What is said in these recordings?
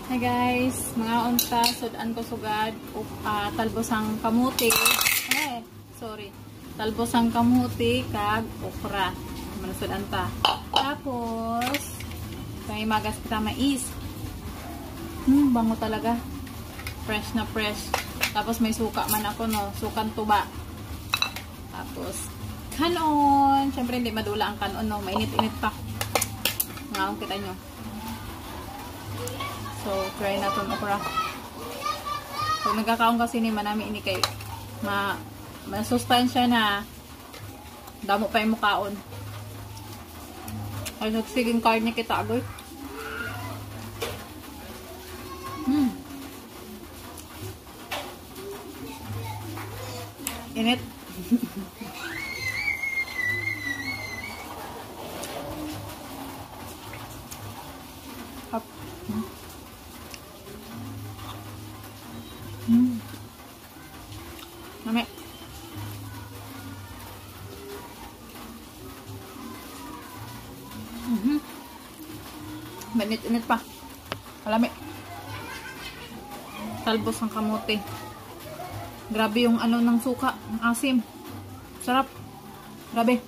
Hi guys, mga unta, sudan ko sugad, talbosang kamuti, talbosang kamuti, kag okra, manusudan ta. Tapos, may magas kita mais. Bango talaga. Fresh na fresh. Tapos may suka man ako, no, sukan tuba. Tapos, kanon. Siyempre hindi madula ang kanon, no, mainit-init pa. Ngaon kita nyo. So, try na itong okra. Pag nagkakaon kasi ni manami ini kay masustansya na damo pa yung mukaon. Ay, nagsiging karne kita agad. Init. Up. Nami. Mainit-init pa. Kalami. Talbos ang kamote. Grabe yung ano ng suka, ang asim. Sarap. Grabe.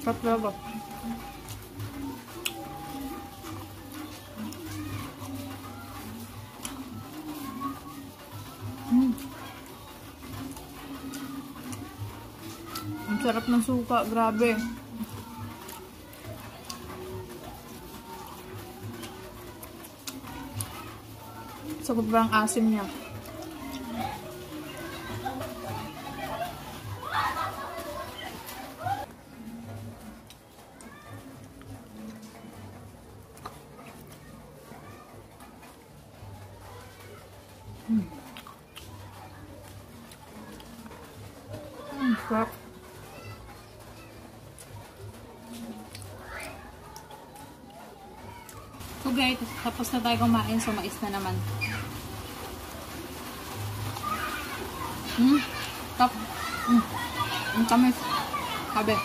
Sarap talaga. Ang sarap ng suka, grabe. Sobrang asim niya. Sarap. So guys, tapos na tayo kumain, so mais na naman. Top. Ang tamis. Sabi.